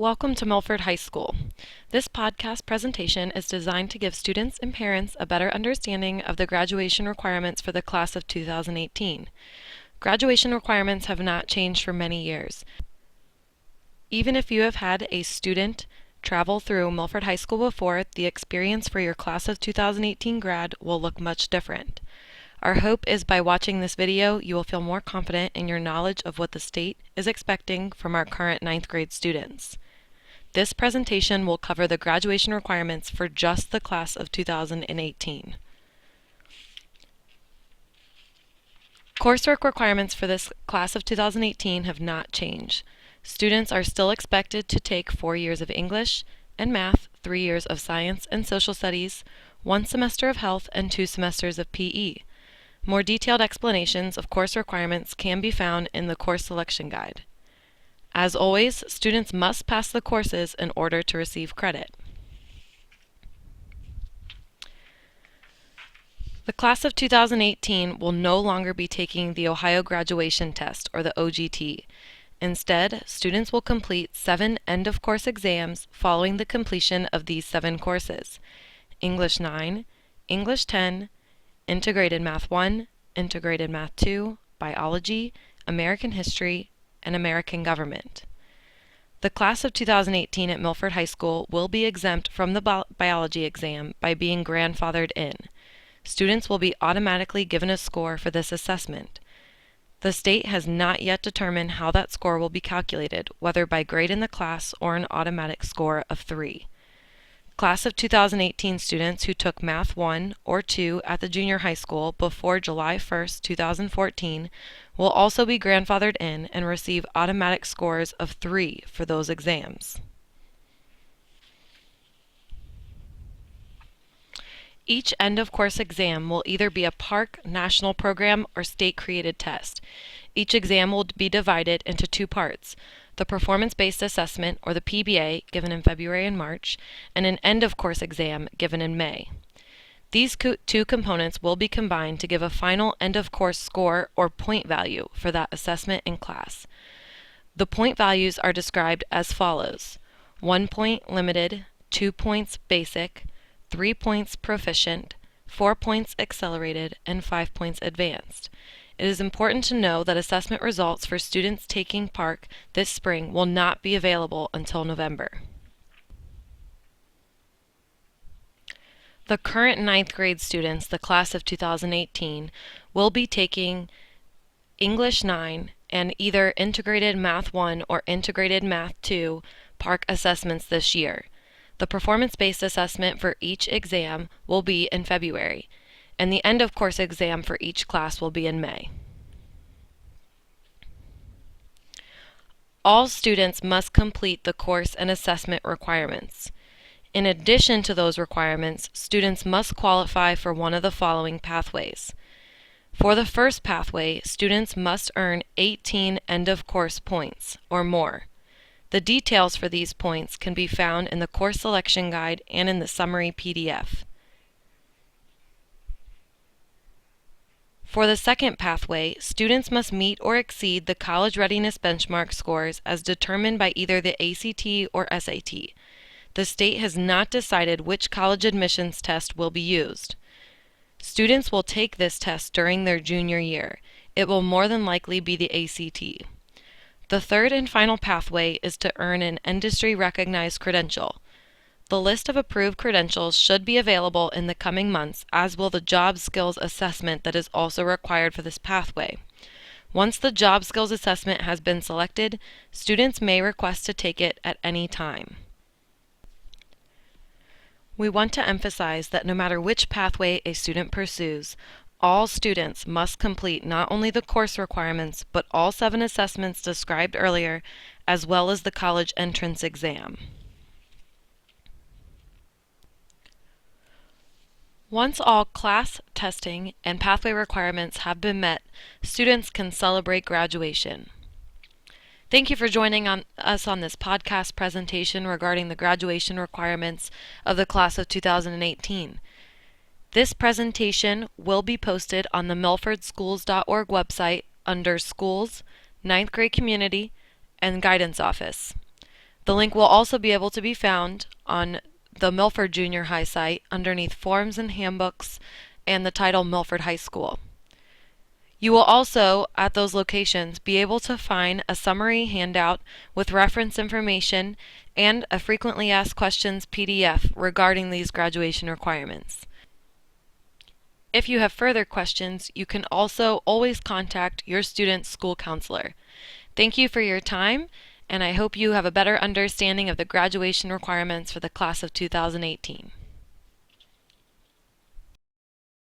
Welcome to Milford High School. This podcast presentation is designed to give students and parents a better understanding of the graduation requirements for the class of 2018. Graduation requirements have not changed for many years. Even if you have had a student travel through Milford High School before, the experience for your class of 2018 grad will look much different. Our hope is by watching this video, you will feel more confident in your knowledge of what the state is expecting from our current 9th grade students. This presentation will cover the graduation requirements for just the class of 2018. Coursework requirements for this class of 2018 have not changed. Students are still expected to take 4 years of English and math, 3 years of science and social studies, 1 semester of health, and 2 semesters of PE. More detailed explanations of course requirements can be found in the course selection guide. As always, students must pass the courses in order to receive credit. The class of 2018 will no longer be taking the Ohio Graduation Test, or the OGT. Instead, students will complete 7 end-of-course exams following the completion of these 7 courses: English 9, English 10, Integrated Math 1, Integrated Math 2, Biology, American History, and American Government. The class of 2018 at Milford High School will be exempt from the biology exam by being grandfathered in. Students will be automatically given a score for this assessment. The state has not yet determined how that score will be calculated, whether by grade in the class or an automatic score of 3. Class of 2018 students who took Math 1 or 2 at the junior high school before July 1st, 2014 will also be grandfathered in and receive automatic scores of 3 for those exams. Each end-of-course exam will either be a Park National Program or state-created test. Each exam will be divided into 2 parts: the performance-based assessment, or the PBA, given in February and March, and an end-of-course exam given in May. These 2 components will be combined to give a final end-of-course score or point value for that assessment in class. The point values are described as follows: 1 point limited, 2 points basic, 3 points proficient, 4 points accelerated, and 5 points advanced. It is important to know that assessment results for students taking Park this spring will not be available until November. The current 9th grade students, the class of 2018, will be taking English 9 and either Integrated Math 1 or Integrated Math 2 Park assessments this year. The performance-based assessment for each exam will be in February, and the end-of-course exam for each class will be in May. All students must complete the course and assessment requirements. In addition to those requirements, students must qualify for one of the following pathways. For the first pathway, students must earn 18 end-of-course points or more. The details for these points can be found in the course selection guide and in the summary PDF. For the second pathway, students must meet or exceed the college readiness benchmark scores as determined by either the ACT or SAT. The state has not decided which college admissions test will be used. Students will take this test during their junior year. It will more than likely be the ACT. The third and final pathway is to earn an industry-recognized credential. The list of approved credentials should be available in the coming months, as will the job skills assessment that is also required for this pathway. Once the job skills assessment has been selected, students may request to take it at any time. We want to emphasize that no matter which pathway a student pursues, all students must complete not only the course requirements, but all 7 assessments described earlier, as well as the college entrance exam. Once all class, testing, and pathway requirements have been met, students can celebrate graduation. Thank you for joining us on this podcast presentation regarding the graduation requirements of the class of 2018. This presentation will be posted on the milfordschools.org website under Schools, 9th Grade Community, and Guidance Office. The link will also be able to be found on the Milford Junior High site underneath Forms and Handbooks and the title Milford High School. You will also, at those locations, be able to find a summary handout with reference information and a frequently asked questions PDF regarding these graduation requirements. If you have further questions, you can also always contact your student's school counselor. Thank you for your time, and I hope you have a better understanding of the graduation requirements for the class of 2018.